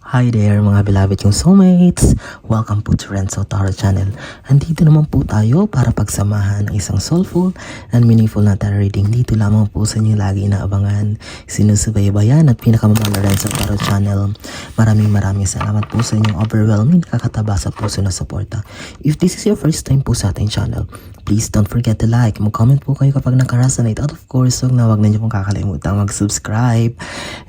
Hi there mga beloved yung soulmates! Welcome po to Renzo Tarot Channel. Andito naman po tayo para pagsamahan ng isang soulful and meaningful na tarot reading. Dito lamang po sa inyo lagi inaabangan, sinusubaybayan at pinakamamahal na Renzo Tarot Channel. Maraming salamat po sa inyong overwhelming kakataba sa puso na suporta. If this is your first time po sa ating channel, please don't forget to like, mag-comment po kayo kapag nakaresonate. At of course, huwag na niyo pong kakalimutan mag-subscribe.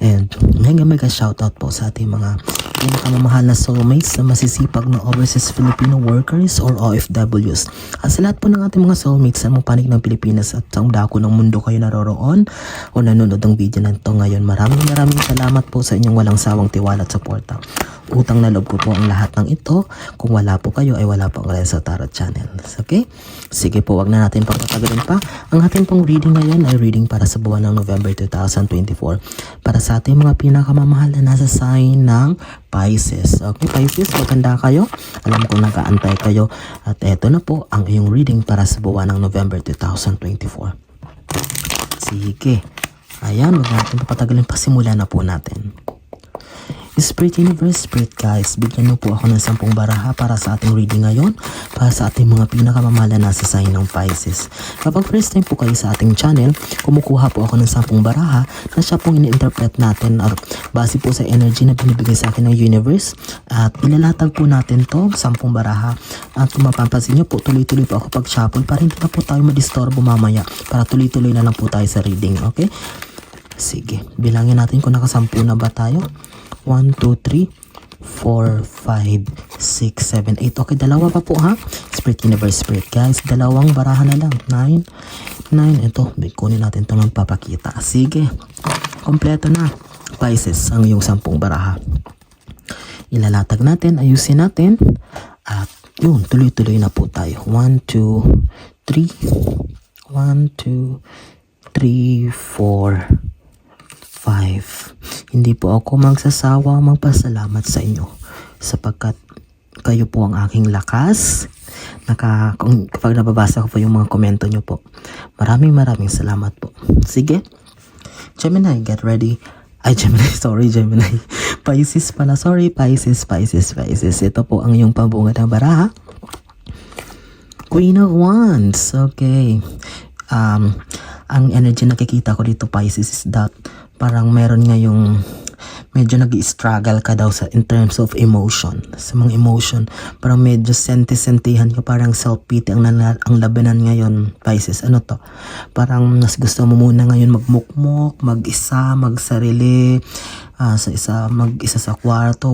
And mega shoutout po sa ating mga pinakamamahal na soulmates na masisipag na overseas Filipino workers or OFWs. At sa lahat po ng ating mga soulmates sa mga panig ng Pilipinas at sa dako ng mundo kayo naroroon o nanonood ng video na ito ngayon, maraming salamat po sa inyong walang sawang tiwala at suporta. Utang na loob ko po ang lahat ng ito. Kung wala po kayo ay wala po ang Renzo Tarot Channel. Okay? Sige po, wag na natin pagpatagalin pa. Ang ating pong reading ngayon ay reading para sa buwan ng November 2024. Para sa ating mga pinakamamahal na nasa sign ng Pisces. Okay, Pisces, maganda kayo. Alam ko nag-aantay kayo. At eto na po ang iyong reading para sa buwan ng November 2024. Sige. Ayan, wag natin papatagalin pa. Simulan na po natin. Spirit Universe, Spirit Guys, bigyan mo po ako ng 10 baraha para sa ating reading ngayon, para sa ating mga pinakamamahal na nasa sign ng Pisces. Kapag first time po kayo sa ating channel, kumukuha po ako ng 10 baraha na siya pong ini-interpret natin or base po sa energy na binibigay sa akin ng universe, at ilalatag po natin to 10 baraha. At kung mapapansin nyo po, tuloy-tuloy po ako pag-shuffle para hindi na po tayo madistorbo mamaya, para tuloy-tuloy na lang po tayo sa reading. Okay? Sige, bilangin natin kung nakasampu na ba tayo. 1, 2, 3, 4, 5, 6, 7, 8. Okay, dalawa pa po ha. Spirit Universe, Spirit Guys. Dalawang baraha na lang. 9. Ito, kunin natin ito magpapakita. Sige, kompleto na. Pisces, ang iyong 10 baraha. Ilalatag natin, ayusin natin. At yun, tuloy-tuloy na po tayo. 1, 2, 3. 1, 2, 3, 4, 5. Hindi po ako magsasawang magpasalamat sa inyo sapagkat kayo po ang aking lakas. Kapag nababasa ko po yung mga komento nyo po, maraming salamat po. Sige, Gemini, get ready. Ay, Gemini, sorry, Gemini. Pisces pala, sorry, Pisces. Ito po ang iyong pambungad na baraha. Queen of Wands, okay. Ang energy na nakikita ko dito, Pisces, is that parang meron ngayong medyo nag-struggle ka daw in terms of emotion. Sa mga emotion, parang medyo senti-sentihan ka, parang self-pity ang labanan ngayon, Pisces. Ano to? Parang mas gusto mo muna ngayon magmukmok, mag-isa, magsarili, mag-isa sa kwarto,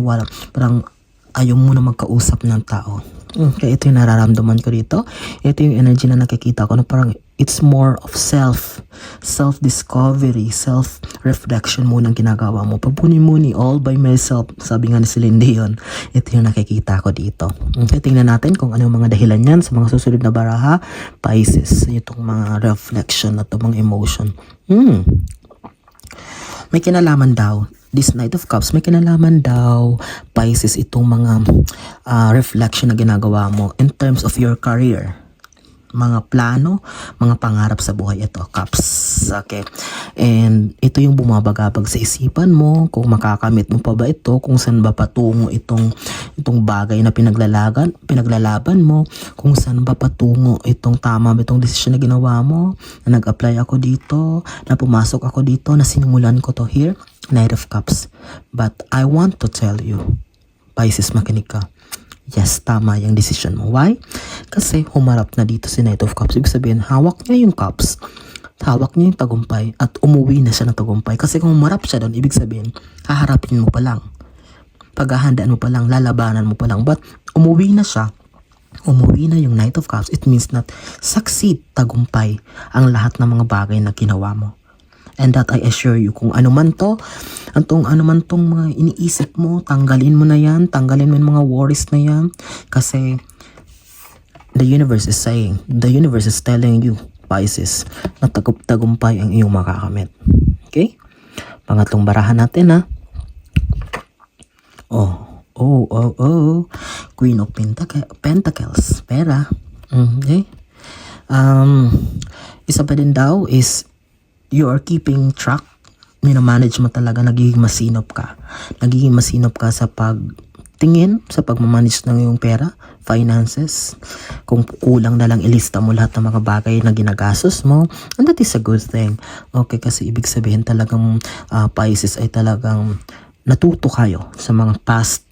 parang ayaw mo na magkausap ng tao. Okay, ito yung nararamdaman ko dito. Ito yung energy na nakikita ko na parang it's more of self-discovery, self-reflection muna ang ginagawa mo. Pagpuni-muni, all by myself, sabi nga ni Celine Dion. Ito yung nakikita ko dito. Okay, tingnan natin kung ano yung mga dahilan yan sa mga susunod na baraha. Pisces, itong mga reflection at mga emotion. May kinalaman daw. This Knight of Cups, may kinalaman daw, Pisces, itong mga reflection na ginagawa mo in terms of your career. Mga plano, mga pangarap sa buhay. Ito, Cups. Okay. And ito yung bumabagabag sa isipan mo, kung makakamit mo pa ba ito, kung saan ba patungo itong bagay na pinaglalaban mo, kung saan ba patungo itong tama itong decision na ginawa mo, na nag-apply ako dito, na pumasok ako dito, na sinimulan ko to here. Knight of Cups. But I want to tell you, Pisces, makinig ka. Yes, tama yung decision mo. Why? Kasi humarap na dito si Knight of Cups. Ibig sabihin, hawak niya yung cups, hawak niya yung tagumpay, at umuwi na siya ng tagumpay. Kasi kung humarap siya doon, ibig sabihin, haharapin mo pa lang. Paghahandaan mo pa lang, lalabanan mo pa lang. But umuwi na siya. Umuwi na yung Knight of Cups. It means that succeed, tagumpay, ang lahat ng mga bagay na ginawa mo. And that I assure you, kung ano man tong mga iniisip mo, tanggalin mo na yan, tanggalin mo yung mga worries na yan. Kasi the universe is telling you, Pisces, na tagumpay ang iyong makakamit. Okay? Pangatlong barahan natin, ha? Queen of Pentacles, pera. Okay? Isa pa din daw is you are keeping track minamanage mo talaga, nagiging masinop ka. Nagiging masinop ka sa pagtingin, sa pagmamanage ng iyong pera, finances. Kung kulang na lang, ilista mo lahat ng mga bagay na ginagastos mo, and that is a good thing. Okay, kasi ibig sabihin talagang Pisces ay talagang natuto kayo sa mga past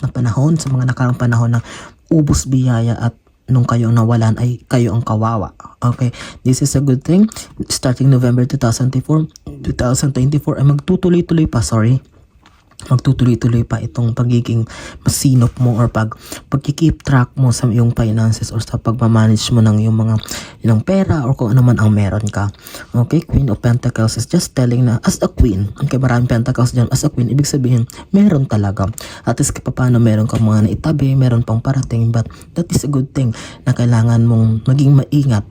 na panahon, sa mga nakarang panahon na ubos biyaya at nung kayo nawalan ay kayo ang kawawa. Okay, this is a good thing. Starting November 2024 ay magtutuloy-tuloy pa itong pagiging masinop mo or pagki-keep track mo sa iyong finances or sa pagmamanage mo ng iyong pera or kung ano man ang meron ka. Okay, Queen of Pentacles is just telling na as a queen, okay, maraming pentacles dyan, as a queen, ibig sabihin, meron talaga. At least paano meron kang mga naitabi, meron pang parating, but that is a good thing na kailangan mong maging maingat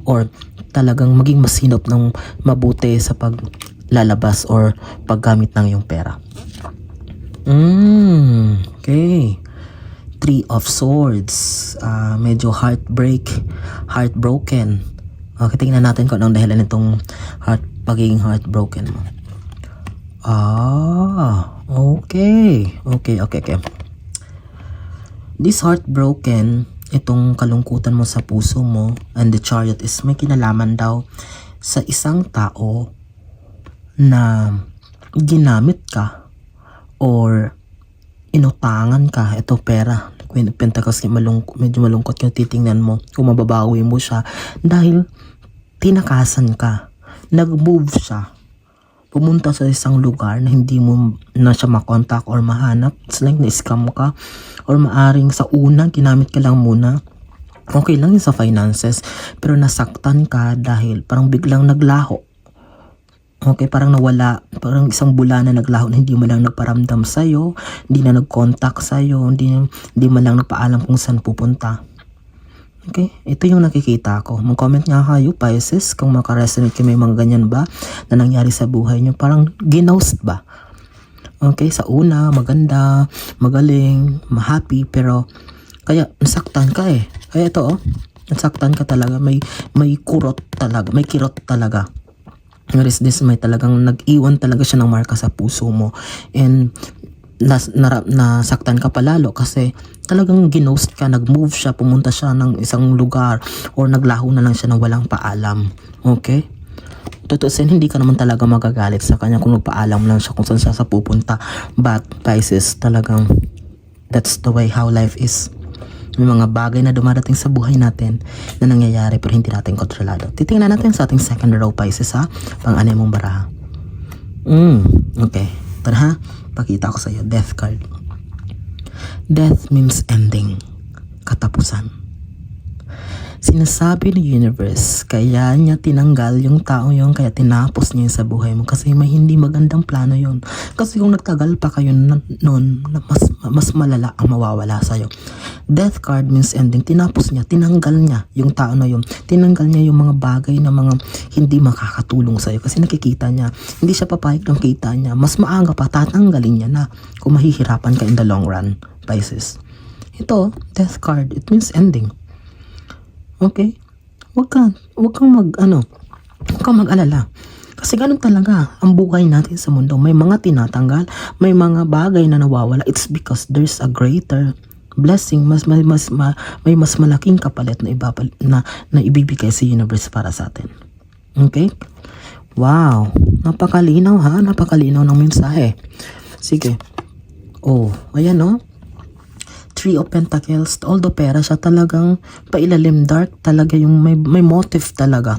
or talagang maging masinop ng mabuti sa paglalabas or paggamit ng iyong pera. Okay. Three of Swords. Medyo heartbroken. Okay, tingnan natin kung anong dahilan nitong pagiging heartbroken mo. Okay. This heartbroken, itong kalungkutan mo sa puso mo, and the Chariot is may kinalaman daw sa isang tao na ginamit ka or inutangan ka. Ito pera, Queen of Pentacles, medyo malungkot yung titingnan mo kung mababawi mo siya dahil tinakasan ka, nag-move siya, pumunta sa isang lugar na hindi mo na siya makontak or mahanap. It's like na-scam ka or maaring sa una ginamit ka lang muna, okay lang yun sa finances, pero nasaktan ka dahil parang biglang naglaho. Okay, parang nawala, parang isang bulan na naglaho na hindi mo lang nagparamdam sa'yo, hindi na nag-contact sa'yo, hindi mo lang nagpaalam kung saan pupunta. Okay, ito yung nakikita ko. Mag-comment nga kayo, Pisces, kung makaresonate kayo, may mga ganyan ba na nangyari sa buhay nyo, parang ginost ba? Okay, sa una, maganda, magaling, happy, pero kaya nasaktan ka eh. Kaya ito nasaktan ka talaga, may kirot talaga. This may talagang nag-iwan talaga siya ng marka sa puso mo, and nasaktan ka palalo kasi talagang ginost ka, nag-move siya, pumunta siya ng isang lugar or naglaho na lang siya ng walang paalam. Okay, tutusin, hindi ka naman talaga magagalit sa kanya kung nagpaalam lang siya kung saan siya pupunta, but Pisces, talagang that's the way how life is. May mga bagay na dumarating sa buhay natin na nangyayari pero hindi natin kontrolado. Titingnan natin sa ating second row, Pisces, pang-anay mong baraha. Okay, tara pakita ko sa iyo, Death card. Death means ending, katapusan. Sinasabi ng universe, kaya niya tinanggal yung tao yun, kaya tinapos niya sa buhay mo kasi may hindi magandang plano yun. Kasi kung nagtagal pa kayo noon, mas malala ang mawawala sa'yo. Death card means ending. Tinapos niya, tinanggal niya yung tao na yun. Tinanggal niya yung mga bagay na mga hindi makakatulong sa'yo kasi nakikita niya, hindi siya papayag ng kita niya. Mas maaga pa, tatanggalin niya na kung mahihirapan ka in the long run, Pisces. Ito, death card, it means ending. Okay? Huwag kang mag-alala. Kasi ganun talaga ang buhay natin sa mundo. May mga tinatanggal, may mga bagay na nawawala. It's because there's a greater blessing, may mas malaking kapalit na ibibigay sa universe para sa atin. Okay? Wow, napakalinaw napakalinaw ng mensahe. Sige. Ayan Three of Pentacles, although pera siya, talagang pailalim, dark talaga yung may motive talaga.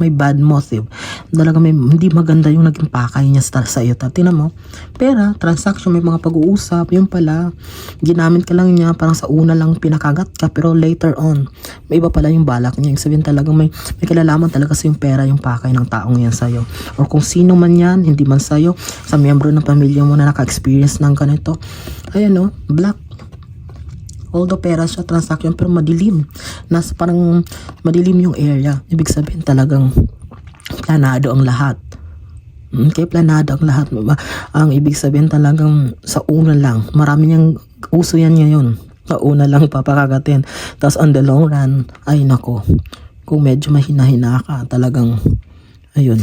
May bad motive. Talaga hindi maganda yung naging pakay niya sa iyo. Tingnan mo, pera, transaction, may mga pag-uusap, yung pala, ginamit ka lang niya, parang sa una lang pinakagat ka, pero later on, may iba pala yung balak niya. Yung sabihin talagang may kilalaman talaga sa yung pera, yung pakay ng taong yan sa'yo. Or kung sino man yan, hindi man sa'yo, sa miyembro ng pamilya mo na naka-experience ng ganito. Ayan black. Although pera siya, transaction, pero madilim. Parang madilim yung area. Ibig sabihin talagang planado ang lahat. Okay, planado ang lahat. Ang ibig sabihin talagang sa una lang. Marami niyang uso yan ngayon. Sa una lang papakagatin. Tapos on the long run, ay nako. Kung medyo mahina-hina ka, talagang, ayun.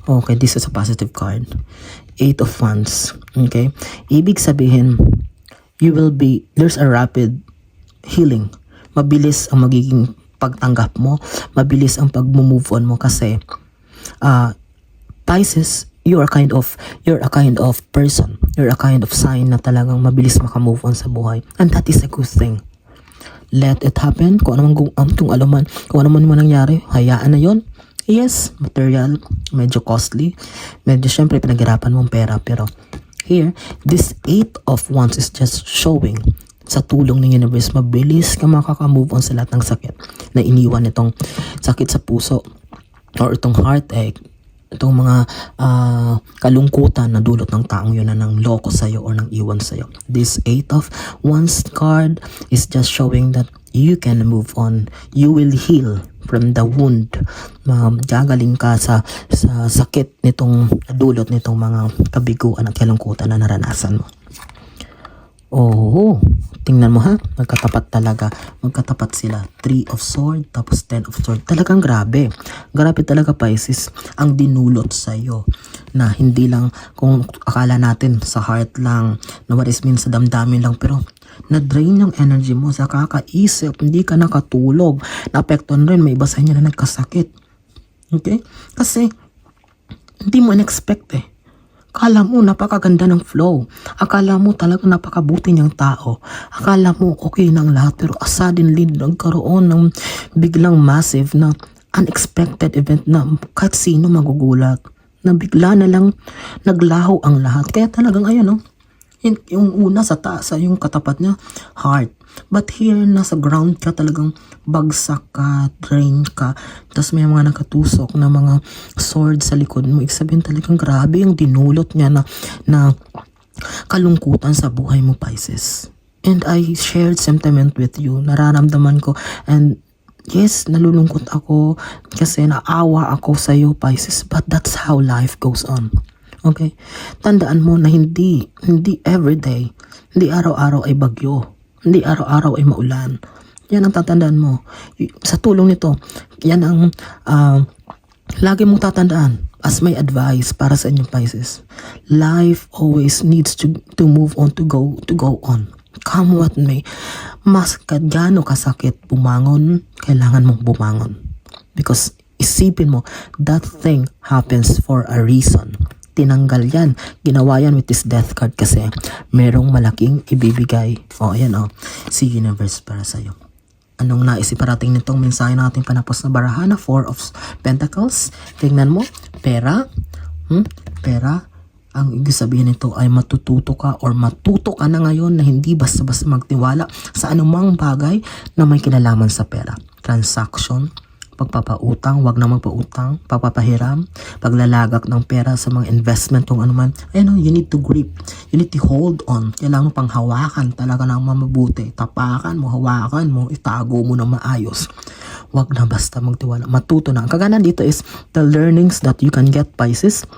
Okay, this is a positive card. Eight of Wands. Okay? Ibig sabihin, there's a rapid healing. Mabilis ang magiging pagtanggap mo. Mabilis ang pag-move on mo kasi Pisces, you're a kind of person. You're a kind of sign na talagang mabilis makamove on sa buhay. And that is a good thing. Let it happen. Kung ano man nangyari, hayaan na yon. Yes, material, medyo costly. Medyo syempre pinaghirapan mong pera. Pero here, this 8 of Wands is just showing sa tulong ng universe, mabilis ka makaka-move on sa lahat ng sakit na iniwan, itong sakit sa puso or itong heartache, itong mga kalungkutan na dulot ng taong yun na nang loko sa'yo or nang iwan sa'yo. This 8 of Wands card is just showing that you can move on. You will heal from the wound. Gagaling ka sa sakit nitong dulot nitong mga kabiguan at kalungkutan na naranasan mo. Oh, tingnan mo ha, magkatapat talaga. Magkatapat sila. 3 of Swords, tapos 10 of Swords. Talagang grabe. Grabe talaga, Pisces, ang dinulot sa'yo. Na hindi lang, kung akala natin sa heart lang, na what is mean sa damdamin lang, pero na-drain yung energy mo sa kakaisip, hindi ka nakatulog. Naapektuhan rin, may iba sa inyo na nagkasakit. Okay? Kasi, hindi mo in-expect eh. Akala mo napakaganda ng flow. Akala mo talaga napakabuti niyang tao. Akala mo okay ng lahat. Pero suddenly nagkaroon ng biglang massive na unexpected event na kahit sino magugulat. Na bigla na lang naglaho ang lahat. Kaya talagang ayan yung una sa taas, yung katapat niya, heart. But here, nasa ground ka, talagang bagsak ka, drain ka. Tapos may mga nakatusok na mga sword sa likod mo. Ibig sabihin talagang grabe yung dinulot niya na kalungkutan sa buhay mo, Pisces. And I shared sentiment with you. Nararamdaman ko. And yes, nalulungkot ako kasi naawa ako sa iyo, Pisces. But that's how life goes on. Okay? Tandaan mo na hindi everyday, hindi araw-araw ay bagyo. Hindi araw-araw ay maulan. Yan ang tatandaan mo. Sa tulong nito, yan ang lagi mong tatandaan as my advice para sa inyong Pisces. Life always needs to move on, to go on. Come what may. Mas gaano kasakit bumangon, kailangan mong bumangon. Because isipin mo, that thing happens for a reason. Tinanggal yan. Ginawa yan with this death card kasi merong malaking ibibigay. Ayan si universe para sa'yo. Anong naisip parating nitong mensahe natin panapos na barahan na 4 of Pentacles? Tingnan mo, pera. Pera. Ang ibig sabihin nito ay matututo ka or matuto ka na ngayon na hindi basta-basta magtiwala sa anumang bagay na may kinalaman sa pera. Transaction, pagpapautang, wag na magpautang, pagpapahiram, paglalagak ng pera sa mga investment kung ano man. You need to grip. You need to hold on. Kailangan mo pang hawakan talaga ng mabuti. Tapakan mo, hawakan mo, itago mo na maayos. Wag na basta magtiwala. Matuto na. Ang kagana dito is the learnings that you can get, Pisces.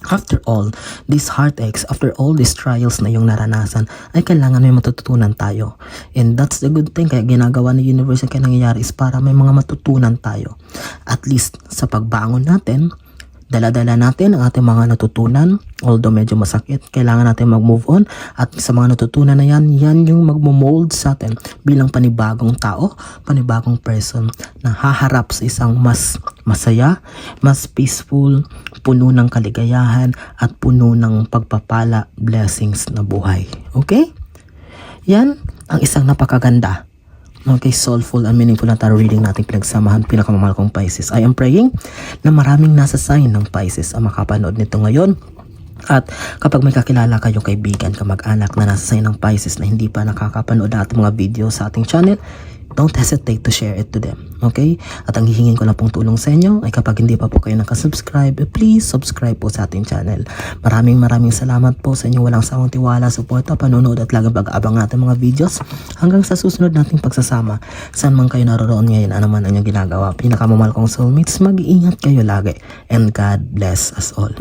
After all these heartaches, after all these trials na yung naranasan, ay kailangan may matututunan tayo. And that's the good thing. Kaya ginagawa ng universe kaya nangyayari is para may mga matutunan tayo. At least sa pagbangon natin, dala-dala natin ang ating mga natutunan. Although medyo masakit, kailangan natin mag-move on. At sa mga natutunan na yan yung magmo-mold sa atin bilang panibagong tao, panibagong person na haharap sa isang mas masaya, mas peaceful, puno ng kaligayahan at puno ng pagpapala, blessings na buhay. Okay? Yan ang isang napakaganda. Okay, soulful and meaningful na tarot reading natin pinagsamahan, pinakamamahal kong Pisces. I am praying na maraming nasa sign ng Pisces ang makapanood nito ngayon. At kapag may kakilala kayong kaibigan, kamag-anak na nasa sign ng Pisces na hindi pa nakakapanood na ating mga video sa ating channel, don't hesitate to share it to them. Okay? At ang hihingin ko lang pong tulong sa inyo ay kapag hindi pa po kayo nakasubscribe, please subscribe po sa ating channel. Maraming salamat po sa inyo walang sawang tiwala, suporta, panonood at laging pag-aabang natin mga videos hanggang sa susunod nating pagsasama. Saan man kayo naroon ngayon, ano man ang inyong ginagawa, pinakamamahal kong soulmates, mag-iingat kayo lagi and God bless us all.